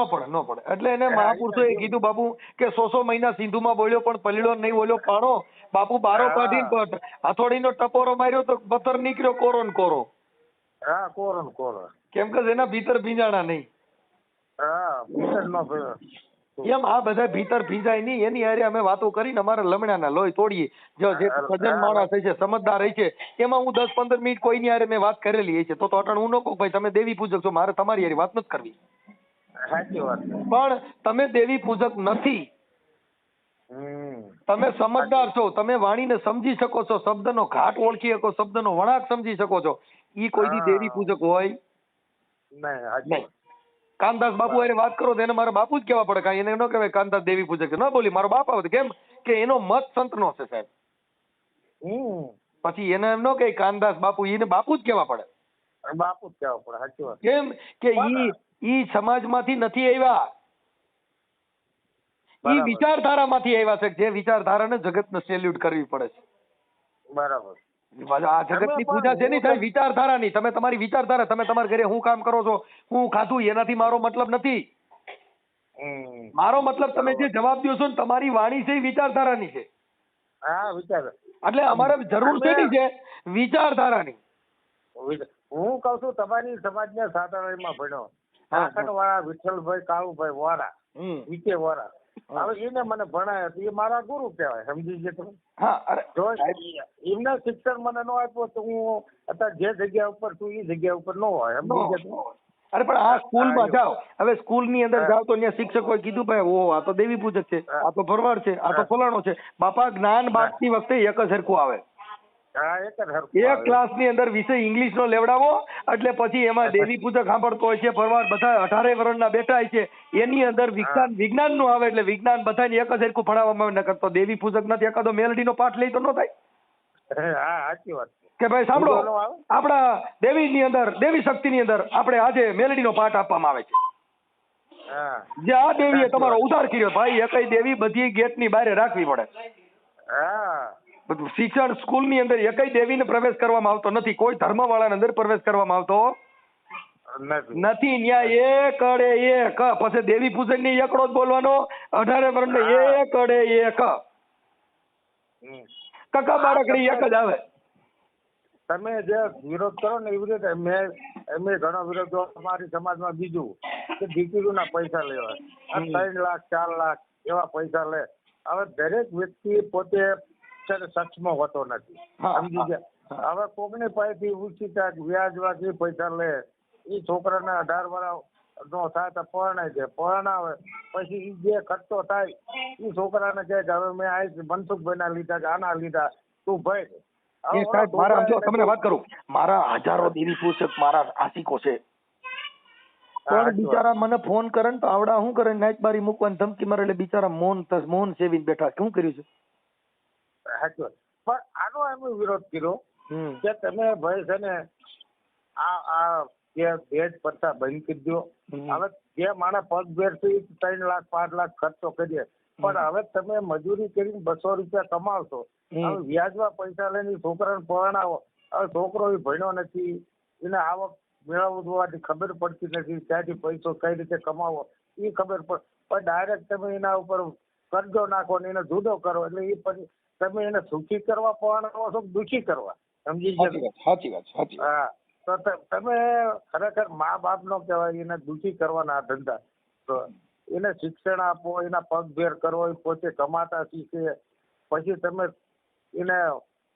પડે. એટલે એને મહાપુરુષોએ કીધું બાપુ કે 100 મહિના સિંધુમાં બોલ્યો પણ પલળ્યો નહીં બોલ્યો પાણો. બાપુ બારો કાઢીને હથોડીનો ટપોરો માર્યો તો પથ્થર નીકળ્યો કોરો ને કોરો. હા કોરો ને કોરો. કેમ કે એના ભીતર ભીંજાણા નહીં. હા ભીતર નો એમ આ બધા ભીતર ભીંજાય નહીં એની હારે અમે વાતો કરીને અમારા લમણાના લોહી તોડીએ. જો જે સજ્જન માણસ છે સમજદાર છે એમાં હું 10-15 મિનિટ કોઈની હારે મેં વાત કરેલી છે. તો અટણ હું ન કહું ભાઈ તમે દેવી પૂજક છો, મારે તમારી હારે વાત નથી કરવી. સાચી વાત. પણ તમે દેવી પૂજક નથી, તમે સમજદાર છો, તમે વાણીને સમજી શકો છો, શબ્દનો ઘાટ ઓળખી શકો, શબ્દનો વળાંક સમજી શકો છો. ઈ કોઈ દી દેવી પૂજક હોય નહીં. કાનદાસ બાપુ હારે વાત કરો તો એને મારા બાપુ જ કહેવા પડે, કાંઈ એને ન કહેવાય કાનદાસ દેવી પૂજક છે. ન બોલી મારો બાપ આવે. કેમ કે એનો મત સંતનો છે સાહેબ. પછી એને એમ ન કહે કાનદાસ બાપુ, એને બાપુ જ કહેવા પડે. બાપુ જ કહેવા પડે. સાચી વાત. કેમ કે ઈ સમાજમાંથી નથી આવ્યા, ઈ વિચારધારામાંથી આવ્યા છે. જે વિચારધારાને જગતને સેલ્યુટ કરવી પડે છે. બરાબર. આ જગતની પૂજા છે નહીં સાહેબ, વિચારધારાની. તમે તમારી વિચારધારા, તમે તમારા ઘરે હું કામ કરો છો, હું ખાધું, એનાથી મારો મતલબ નથી. મારો મતલબ તમે જે જવાબ દો છો ને તમારી વાણી છે એ વિચારધારાની છે. હા વિચાર. એટલે અમારે જરૂર છે વિચારધારાની. હું કઉ છું તમારી સમાજના સાધારણમાં ભણ્યો કાકડ વાળા વિઠ્ઠલભાઈ કાળુભાઈ વોરા વિકે વોરા. હવે એને મને ભણાય એ મારા ગુરુ કહેવાય. સમજી ગયા તમે? જો એમને શિક્ષણ મને ન આપ્યું તો હું અત્યારે જે જગ્યા ઉપર છું એ જગ્યા ઉપર ન હોય. સમજી ગયા? અરે પણ આ સ્કૂલમાં જાઓ, હવે સ્કૂલની અંદર જાઓ તો ત્યાં શિક્ષકોએ કીધું ભાઈ ઓ આ તો દેવી પૂજક છે, આ તો ભરવાડ છે, આ તો ફલાણો છે. બાપા જ્ઞાન બાંટતી વખતે એક જ સરખું આવે. એક ક્લાસની અંદર વિષય ઇંગ્લિશ નો લેવડાવો એટલે પછી એમાં દેવી પૂજક સાંભળતો હોય છે, ભરવાડ બધા 18 વર્ષના બેઠા છે, એની અંદર વિજ્ઞાન નું આવે એટલે વિજ્ઞાન બધાને એક જ સરખું ભણાવવામાં આવે. ન કરતો દેવી પૂજક નથી એકાદો મેલડીનો પાઠ લઈ તો ન થાય. સાચી વાત કે ભાઈ સાંભળો આપણા દેવીની અંદર, દેવી શક્તિની અંદર આપણે આજે મેલડીનો પાઠ આપવામાં આવે છે. જે આ દેવીએ તમારો ઉદ્ધાર કર્યો ભાઈ, એ કઈ દેવી બધી ગેટની બહાર રાખવી પડે. બધું શિક્ષણ સ્કૂલની અંદર એકઈ દેવીને પ્રવેશ કરવામાં આવતો નથી, કોઈ ધર્મ વાળાને અંદર પ્રવેશ કરવામાં આવતો નથી. ન્યા એક અડે એક, પછી દેવી પૂજન ની એકડો જ બોલવાનો, 18 વર્ષને એક અડે એક, કકા બાળકડી એક જ આવે. તમે જે વિરોધ કરો ને એવી રીતે મેં ઘણો વિરોધ જોયો અમારી સમાજમાં. બીજું કે દીકરીઓના પૈસા લેવા 3 લાખ 4 લાખ એવા પૈસા લે. હવે દરેક વ્યક્તિ પોતે સક્ષમ હોતો નથી. સમજી ગયા? હવે કોકની પાસેથી ઉછીતા વ્યાજવાથી પૈસા લે. એ છોકરાને 18 વર્ષ નો થાય તો પરણાય છે, પરણાવે પછી એ જે ખર્ચો થાય એ છોકરાને કહે કે હવે મેં આ મનસુખભાઈ ના લીધા કે આના લીધા તું ભાઈ. તમને વાત કરું, મારા હજારો દેવી પૂજક મારા આશિકો છે, પણ બિચારા મને ફોન કરે ને તો આવડા શું કરે, નાઈટ બારી મૂકવાની ધમકી મારે એટલે બિચારા મૌન સેવીને બેઠા. શું કર્યું છે? પણ આનો એમ વિરોધ કર્યો કે તમે ભાઈ છે ને આ જે ભેજ પ્રથા બંધ કરી દો. હવે જે માણસ પગ ભેરથી 3 લાખ 5 લાખ ખર્ચો કરીએ, પણ હવે તમે મજૂરી કરીને 200 રૂપિયા કમાવશો, હવે વ્યાજમાં પૈસા લઈને છોકરાને પરણાવો. હવે છોકરો એ ભણ્યો નથી, એને આવક મેળવવાની ખબર પડતી નથી, ત્યાંથી પૈસો કઈ રીતે કમાવો એ ખબર પડે. પણ ડાયરેક્ટ તમે એના ઉપર કરજો નાખો ને એને જુદો કરો એટલે એ પછી તમે એને સુખી કરવા પરણાવો છો દુખી કરવા. સમજી ગયા? સાચી વાત. હા, તો તમે ખરેખર મા બાપ નો કહેવાય એને દુખી કરવાના ધંધા. તો એને શિક્ષણ આપો, એના પગભેર કરો, એ પોતે કમાતા શીખે, પછી તમે એને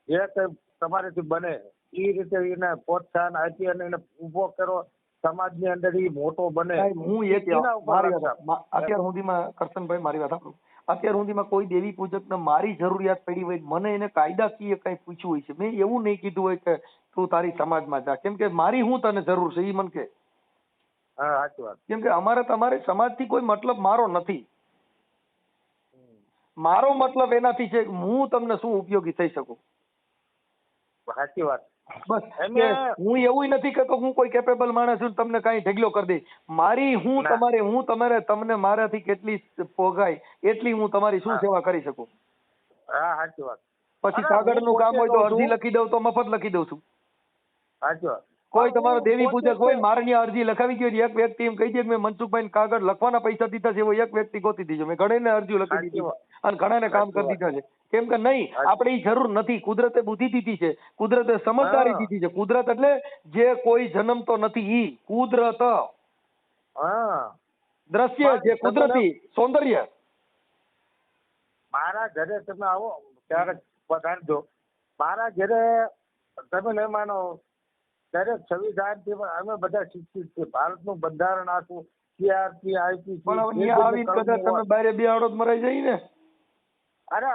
જે કઈ તમારેથી બને એ રીતે એને પ્રોત્સાહન આપી અને એને ઉભો કરો સમાજની અંદર, એ મોટો બને. હું અત્યાર સુધીમાં કરશનભાઈ મારી વાત સાંભળો, અત્યાર સુધીમાં કોઈ દેવી પૂજકને મારી જરૂરિયાત પડી હોય મને એને કાયદાકીય કઈ પૂછ્યું હોય છે, મેં એવું નહીં કીધું હોય કે તું તારી સમાજમાં જા, કેમ કે મારી હું તને જરૂર છે એ મને કે. સાચી વાત. કેમ કે અમારે તમારે સમાજથી કોઈ મતલબ મારો નથી. મારો મતલબ એનાથી છે કે હું તમને શું ઉપયોગી થઈ શકું. સાચી વાત. બસ એમે- કે હું એવું નથી કહેતો હું કોઈ કેપેબલ માણસ છું તમને કાંઈ ઢગલો કરી દે. મારી હું ના. તમારે તમને મારાથી કેટલી પોગાય એટલી હું તમારી શું હા. સેવા કરી શકું. હા સાચી વાત. પછી અરે, કાગળનું હું કામ પોતે હોય તો કહું અરજી છું. લખી દઉં તો મફત લખી દઉં છું. સાચી વાત. કોઈ પણ તમારો હું દેવી પોતે પૂજક હોય જ- મારે ત્યાં અરજી લખાવી ગયો એક વ્યક્તિ એમ કહી દે કે મેં મનસુખભાઈ કાગળ લખવાના પૈસા દીધા છે એવો એક વ્યક્તિ ગોતી દીધો. મેં ઘણાને અરજી લખી સાચી દીધી વાત. અને ઘણાને કામ સાચી કરી વાત. દીધા છે. કેમ કે નહીં સાચી. આપણે ઈ જરૂર નથી. કુદરતે બુદ્ધિ દીધી છે, કુદરતે સમજદારી હા. દીધી છે. કુદરત એટલે જે કોઈ જન્મતો નથી ઈ કુદરત, હા. દ્રશ્ય પણ જે તમે કુદરતી સૌંદર્ય. મારા ઘરે તમે આવો ત્યારે પધારજો. મારા ઘરે તમે નહીં માનો દરેક સંવિધાનથી પણ અમે બધા શિક્ષિત છીએ. ભારતનું બંધારણ આખું CRP, IPC, પણ હવે જે ત્યાં જે આવીને કલમો કદાચ તમે હોય. બારે બે આડો જ મરાઈ જાય ને. અરે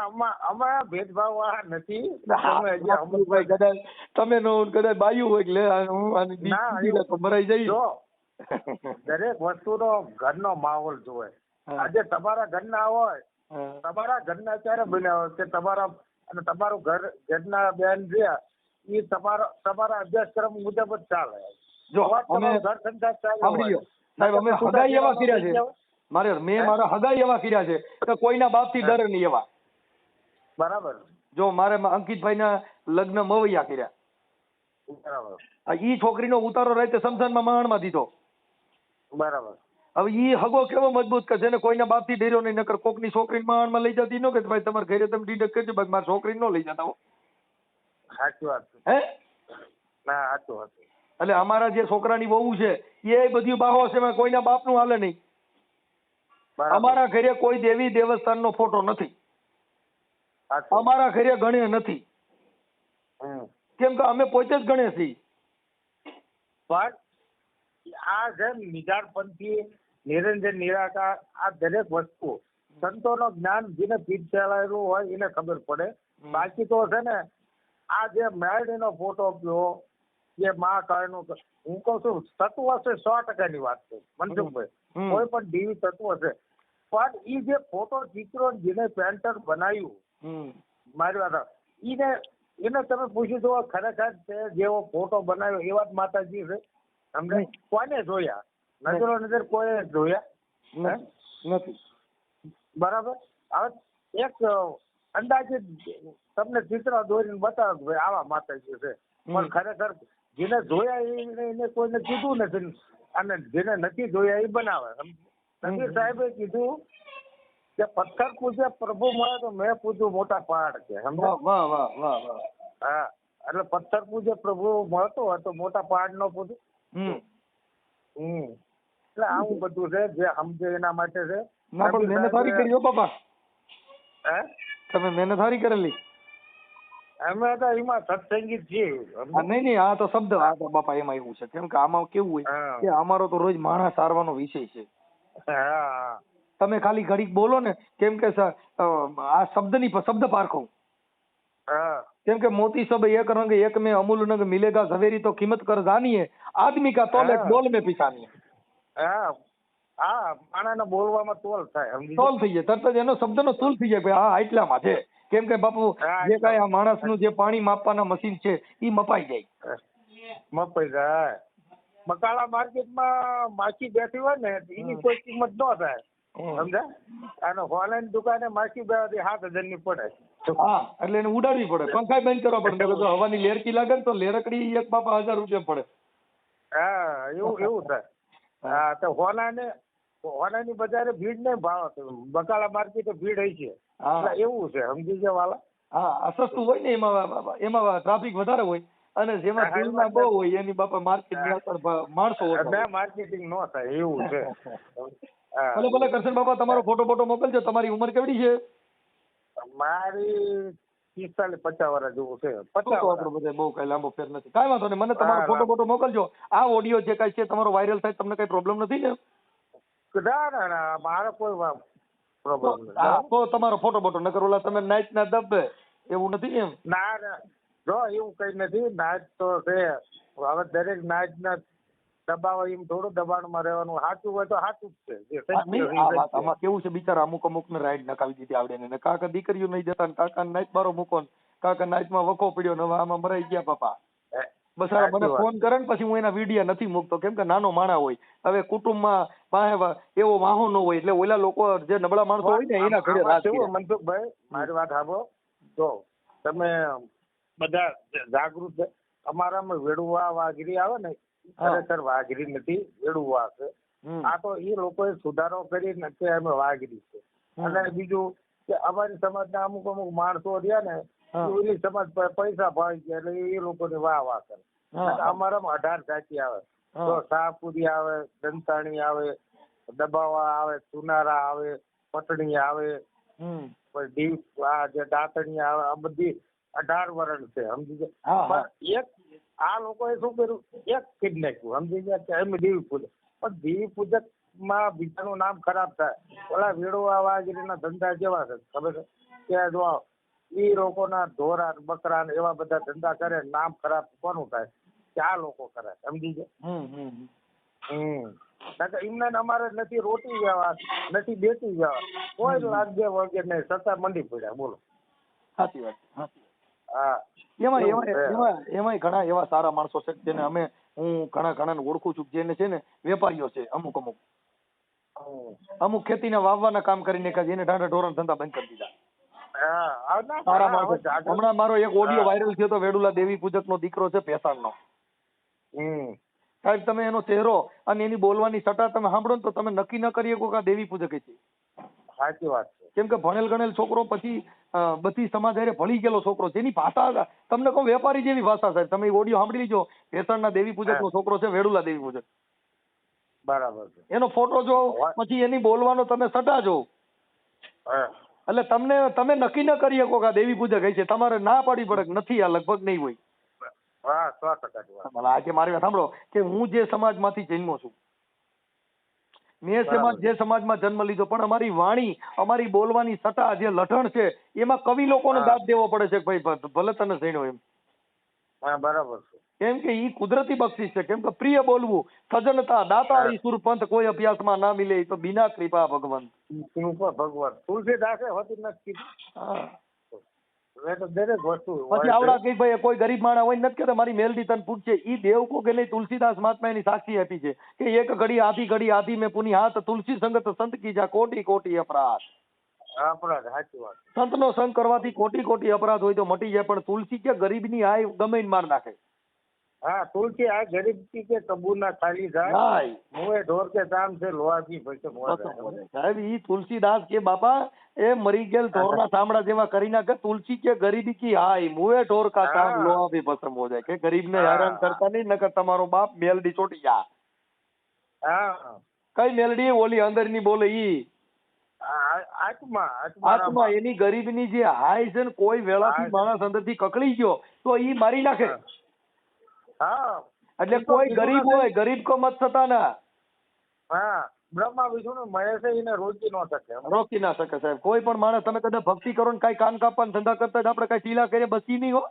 અમારા ભેદભાવ આ નથી. તમે હજી ભાઈ કદાચ તમે નો કદાચ બાયું હોય એટલે હું આની ના, બીજી તો મરાઈ જાય. જો દરેક વસ્તુનો ઘરનો માહોલ જોવે. આજે તમારા ઘરના હોય, તમારા ઘરના અત્યારે બન્યા હોય કે તમારું ઘરના બેન રહ્યા એ તમારા અભ્યાસક્રમ મુજબ જ ચાલે. જો તો જ અમે તમારું ઘર સંસાર ચાલ્યો સાંભળી લો હોય. સાહેબ, અમે નકર હગાઈ એવા છૂટા કર્યા છે. મેં હે? મારા હગાઈ એવા કર્યા છે કે કોઈના બાપથી ડરે નહીં એવા. બરાબર. જો મારે અંકિતભાઈના લગ્ન મવૈયા કર્યા. બરાબર. ઈ છોકરીનો ઉતારો રાતે સમસાનમાં માણમાં દીધો. બરાબર. હવે ઈ હગો કેવો મજબૂત કે જેને કોઈના બાપથી ડર્યો નહીં. નકર કોકની છોકરીને માણમાં લઈ જતી ન કે ભાઈ તમારે ઘરે તમે ડીડક કરજો, બાકી મારી છોકરીને ન લઈ જતા હો. સાચી વાત. હે ના, સાચું હતું. એટલે અમારા જે છોકરાની વહુ છે એ બધી બાહો છે, એમાં કોઈના બાપનું હાલે નહીં. બરાબર. અમારા ઘરે કોઈ દેવી દેવસ્થાનનો ફોટો નથી. સાચું. અમારા ઘરે ગણે નથી. હમ. કેમ કે અમે પોતે જ ગણે છીએ. પણ આ છે નિજાણપંથી, નિરંજન નિરાકાર, આ દરેક વસ્તુ સંતોનો જ્ઞાન જેને પીઠ ફેલાયેલું હોય એને ખબર પડે. બાકી તો છે ને આ જે મેળીનો ફોટો કયો જે મા કાળનું, હું કહું છું તત્વ છે 100%ની વાત છે મનસુખભાઈ. કોઈ પણ દેવી તત્વ છે, પણ ઈ જે ફોટો ચિત્રો જેને પેન્ટર બનાવ્યું, મારી વાત એને તમે પૂછ્યું તો ખરેખર તે જેવો ફોટો બનાવ્યો એવા જ માતાજી છે? સમજે? કોને જોયા? નજરો નજર કોઈ જોયા નથી. બરાબર. હવે એક અંદાજે તમને ચિત્ર દોરીને બતાવો ભાઈ આવા માતાજી છે, પણ ખરેખર જેને જોયા એને કોઈને કીધું નથી, અને જેને નથી જોયા એ બનાવે. નબીર સાહેબે કીધું કે પથ્થર પૂજે પ્રભુ મળે તો મેં પૂજ્યું મોટા પહાડ કે. સમજે? વાહ વાહ વાહ વાહ. હા, એટલે પથ્થર પૂજે પ્રભુ મળતો હોય તો મોટા પહાડ નો પૂજે. એટલે આવું બધું છે જે સમજે એના માટે છે. ના પણ મહેનત સારી કરી હો બાપા. હે? તમે મહેનત સારી કરેલી. અમે તો એમાં સત્સંગી જ છીએ. નહીં નહીં, આ તો શબ્દ, આ તો બાપા એમાં એવું છે. કેમ કે આમાં કેવું હોય કે અમારો તો રોજ માણસ સારવાનો વિષય છે. હા. તમે ખાલી ઘડીક બોલો ને, કેમ કે આ શબ્દની શબ્દ પારખો. હા. કેમ કે મોતી સબ એક રંગ એક में अमूल नग मिलेगा ઝવેરી તો કિંમત કર જાનીએ આદમી કા તોલ એક બોલ में पिसानी. હા. હા, માણાને બોલવામાં તોલ થાય. સમજી? તોલ થઈ જાય તરત જ એનો શબ્દનો તોલ થઈ જાય કે હા આટલામાં છે. કેમ કે બાપુ જે કાંઈ આ માણસનું જે પાણી માપવાના મશીન છે એ મપાઈ જાય. મપાઈ જાય. બકાલા માર્કેટમાં માછી બેઠી હોય ને એની કોઈ કિંમત ન થાય. સમજ્યા? અને ઓનલાઈન દુકાને માછી બેઠી 7,000 ની પડે. હા, એટલે એને ઉડાડવી પડે, પંખા બંધ કરવા પડે. જો હવાની લેરકી લાગે ને તો લેરકડી એક બાપા 1000 રૂપિયા પડે. હા, એવું થાય. હા, તો હોનાની બજારે ભીડ નહીં, ભાવ બકાલા માર્કેટે ભીડ હોય છે. એવું છે. સમજી ગયા વાલા? હા, સસ્તું હોય ને એમાં ટ્રાફિક વધારે હોય, અને જેમાં તુલના બહુ હોય એની બાપા માર્કેટ માણસો માર્કેટિંગ ન થાય. એવું છે. ભલે ભલે કરશન બાપા, તમારો ફોટો મોકલજો. તમારી ઉંમર કેવડી છે? મારી 45-50 વર્ષ જેવું છે. 50 બહુ કઈ લાંબો ફેર નથી. કાંઈ વાંધો નહીં, મને તમારો ફોટો મોકલજો. આ ઓડિયો જે કાંઈ છે તમારો વાયરલ થાય, તમને કઈ પ્રોબ્લેમ નથી ને? ના, મારે કોઈ પ્રોબ્લેમ નથી. હા, તો તમારો ફોટો નકર ઓલા તમે નાઈટ ના દબે એવું નથી એમ? ના, જો એવું કઈ નથી. નાઈટ તો છે. હવે દરેક નાઈટ ના દબાવ એમ થોડું દબાણમાં રહેવાનું. સાચું હોય તો સાચું જ છે. આમાં કેવું છે, બિચારા અમુક ને રાઈડ નકાવી દીધી આવડે ને. કાકા દીકરીઓ નહીં જતા, કાકા નાઈટ બારો મૂકો, કાકા નાઈટ માં વખો પડ્યો ને હવે આમાં મરાઈ ગયા બાપા. બસારા મને સાચી વાત. ફોન કરે ને પછી હું એના વિડીયા નથી મૂકતો, કેમ કે નાનો માણા હોય. હવે કુટુંબમાં પાસે એવો વાહો ન હોય એટલે ઓલા લોકો જે નબળા માણસો હોય ને એના ઘરે આમાં રાત કેવું, કર્યા. મનસુખભાઈ મારી વાત સાંભળો. જો તમે બધા જાગૃત છે. અમારામાં વેડુવા વાઘરી આવે ને, હા. ખરેખર વાઘરી નથી, વેડુવા છે. હમ. આ તો એ લોકોએ સુધારો કરીને કે અમે વાઘરી છે. અને બીજું કે અમારી સમાજના અમુક માણસો રહ્યા ને, હા. ઓલી સમાજ પર પૈસા ભાઈ ગયા એટલે એ લોકોને વાહ કરે. હા. અને અમારામાં 18 જાતિ આવે. હા. તો શાહપુરી આવે, દંતાણી આવે, દબાવા આવે, ચુનારા આવે, પટણી આવે, હમ. પછી દીવ આ જે દાંતણી આવે, આ બધી 18 વર્ણ છે, સમજી ગયા. હા, હા. પણ એક આ લોકોએ શું કર્યું, એક કીધ નાખ્યું, સમજી ગયા, કે અમે દેવી પૂજક. પણ દેવી પૂજક માં બીજાનું નામ ખરાબ થાય. ઓલા વેડોવા વાઘરીના ધંધા કેવા છે ખબર છે? કે જો ઈ લોકોના ઢોરા બકરા ને એવા બધા ધંધા કરે, નામ ખરાબ કોનું થાય? કે આ લોકો કરે, સમજી ગયા. કારણ કે એમને અમારે નથી રોટી વ્યવહાર, નથી બેટી વ્યવહાર, કોઈ લાગે વગે નહીં, છતાં મંડી પડ્યા. બોલો. સાચી વાત છે, સાચી વાત. હા. એમાંય ઘણા એવા સારા માણસો છે જેને હું ઘણા ઓળખું છું, જેને છે ને વેપારીઓ છે અમુક ખેતીના વાવવાના કામ કરીને એને ઢાંઢા ઢોરણ ધંધા બંધ કરી દીધા. હા, ના, સારા હા, માણસો. હવે જાગૃત. હમણાં મારો એક ઓડિયો વાયરલ થયો તો, વેડુલા દેવી પૂજક નો દીકરો છે ભેસાણનો. સાહેબ તમે એનો ચહેરો અને એની બોલવાની સટા તમે સાંભળો ને તો તમે નક્કી ન કરી શકો કે આ દેવી પૂજક છે. સાચી વાત છે. કેમ કે ભણેલ ગણેલ છોકરો, પછી બધી સમાજ હારે ભળી ગયેલો છોકરો, જેની ભાષા તમને કહું વેપારી જેવી ભાષા. સાહેબ તમે ઓડિયો સાંભળી લીજો, ભેસાણના દેવી પૂજક નો છોકરો છે, વેડુલા દેવી પૂજક. બરાબર છે. એનો ફોટો જો, પછી એની બોલવાનો તમે સટા જો, એટલે તમે નક્કી ન કરી શકો કે આ દેવી પૂજક છે. તમારે ના પાડી પડે કે નથી, આ લગભગ નહીં હોય. હા, 100% વાત. આજે મારી વાત સાંભળો કે હું જે સમાજમાંથી જન્મો છું, મેં જે સમાજમાં જન્મ લીધો, પણ અમારી વાણી, અમારી બોલવાની સટા, જે લઢણ છે, એમાં કવિ લોકોને દાદ દેવો પડે છે કે ભાઈ ભલે તને જણ્યો એમ. હા, બરાબર છે. કેમ કે ઈ કુદરતી બક્ષિસ છે. કેમ કે પ્રિય બોલવું, સજનતા દાતારી સુરપંથ, કોઈ અભ્યાસમાં ના મિલે તો બિના કૃપા ભગવંત. ભગવાન તુલસીદાસે હોતી નથી કીધું. દરેક વસ્તુ પછી આવડા કઈ ભાઈ કોઈ ગરીબ માણસ હોય નથી કેતા મારી મેલડી તને પૂછશે, ઈ દેવ કો કે નહીં, તુલસીદાસ મહાત્મા એની સાક્ષી આપી છે કે એક ઘડી આધી મેં પુની હાથ, તુલસી સંગત સંત કી જા કોટી કોટી અપરાધ. અપરાધ, સાચી વાત. સંતનો સંગ કરવાથી કોટી અપરાધ હોય તો મટી જાય, પણ તુલસી કે ગરીબની આય ગમે માર નાખે. હા, તુલસી આ ગરીબ કે કબૂ ના ખાલી જાય, મુએ ઢોર કે કામ છે લોહાજી પૈસે મોરે. સાહેબ ઈ તુલસીદાસ કે બાપા એ મરી ગયેલ ઢોરના ચામડા જેવા કરી નાખે. તુલસી કે ગરીબી કી હાય, મુએ ઢોર કા કામ લોહા ભી ભસ્મ હો જાય. કે ગરીબને હેરાન કરતા નહીં, નકર તમારો બાપ મેલડી ચોટી જા. હા, કઈ મેલડી? ઓલી અંદરની બોલે ઈ આત્મા. એની ગરીબની જે હાય છે ને, કોઈ વેળાથી માણસ અંદરથી કકળી ગયો તો ઈ મારી નાખે. હા, એટલે કોઈ ગરીબ હોય, ગરીબ કો મત સતાના. હા, બ્રહ્મા વિષ્ણુ મહેશ એને રોકી ન શકે, રોકી ના શકે સાહેબ. કોઈ પણ માણસ, તમે કદાચ ભક્તિ કરો ને કઈ કાન કાપવાના ધંધા કરતા જ આપણે કઈ ટીલા કરીએ બચી નહીં હો.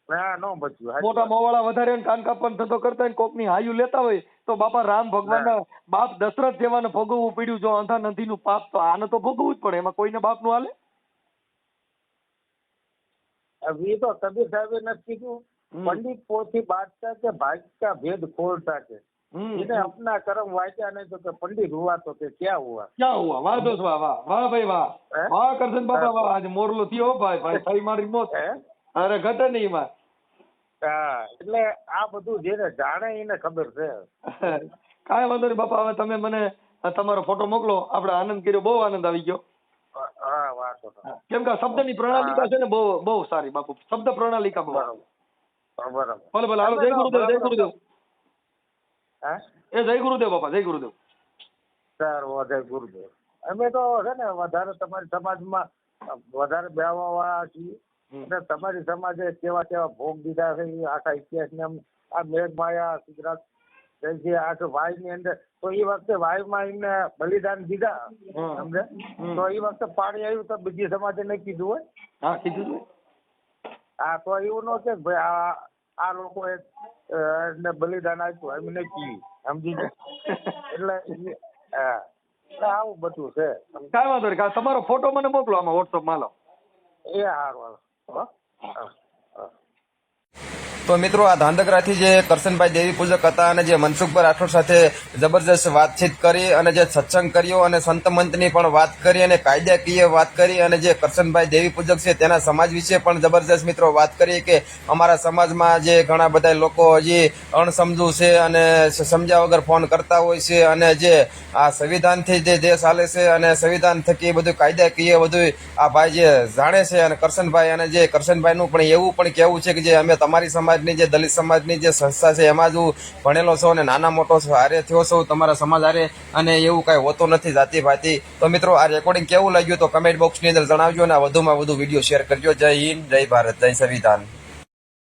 ના, નો બચ્યું. મોટા મોવાળા વધારે કાન કાપવાનો ધંધો કરતા હોય, કોકની હાયું લેતા હોય તો બાપા રામ ભગવાનના બાપ દશરથ જેવાને ભોગવવું પડ્યું. જો અંધા નંદીનું પાપ તો આને તો ભોગવવું જ પડે, એમાં કોઈને બાપ નું હાલે. એ તો કબીર સાહેબે નથી કીધું, पंडित पोथी बांटता के भाग्य का भेद खोलता के जिन्हें अपना कर्म वाचा नहीं तो पंडित हुआ तो क्या हुआ वाह दोस्त वाह वाह वाह भाई वाह वाह करशन बाबा वाह आज मोरलो थयो भाई भाई થઈ મારી મોત અરે ઘટે નહીં માં એટલે આ બધું જેને જાણે એને ખબર છે કાંઈ વાંધો નહીં બાપા હવે તમે મને તમારો ફોટો મોકલો આપણે આનંદ કર્યો બહુ આનંદ આવી ગયો હા વાતો કેમ કે શબ્દની પ્રણાલિકા છે ને બહુ બહુ સારી બાપુ શબ્દ પ્રણાલિકા બહુ બરાબર ભલે ભલે હાલો જય ગુરુદેવ જય ગુરુદેવ હા એ જય ગુરુદેવ બાપા જય ગુરુદેવ સર જય ગુરુદેવ અમે તો છે ને વધારે તમારી સમાજમાં વધારે બેવાવાળા છીએ અને તમારી સમાજે કેવા કેવા ભોગ દીધા છે એ આખા ઇતિહાસને આ મેઘમાયા ગુજરાત જે આખે વાય ની અંદર તો એ વખતે વાયુમાં એમને બલિદાન દીધા સમજે તો એ વખતે પાણી આવ્યું તો બીજી સમાજે નહીં કીધું હોય હા કીધું હા તો એવું ન છે ભાઈ આ લોકોએ બલિદાન આપ્યું એમ નહીં કીધું સમજી એટલે હા આવું બધું છે કાંઈ વાંધો નહીં તમારો ફોટો મને મોકલો આમાં વોટ્સઅપ માં લો એ સારું તો મિત્રો આ ધાંધગરાથી જે કરશનભાઈ દેવી પૂજક હતા અને જે મનસુખભાઈ રાઠોડ સાથે જબરજસ્ત વાતચીત કરી અને જે સત્સંગ કર્યો અને સંત મંતની પણ વાત કરી અને કાયદાકીય વાત કરી અને જે કરશનભાઈ દેવી પૂજક છે તેના સમાજ વિશે પણ જબરજસ્ત મિત્રો વાત કરી કે અમારા સમાજમાં જે ઘણા બધા લોકો હજી અણસમજુ છે અને સમજ્યા વગર ફોન કરતા હોય છે અને જે આ સંવિધાનથી જે દેશ હાલે છે અને સંવિધાન થકી બધું કાયદાકીય બધું આ ભાઈ જે જાણે છે અને કરશનભાઈ અને જે કરશનભાઈનું પણ એવું પણ કહેવું છે કે જે અમે તમારી સમાજની જે દલિત સમાજની જે સંસ્થા છે એમાં જ હું ભણેલો છું અને નાના મોટો હારે થયો છું તમારા સમાજ હારે અને એવું કાંઈ હોતું નથી જાતિ ભાતી. તો મિત્રો આ રેકોર્ડિંગ કેવું લાગ્યું તો કમેન્ટ બોક્સની અંદર જણાવજો અને વધુમાં વધુ વિડીયો શેર કરજો. જય હિન્દ, જય ભારત, જય સંવિધાન.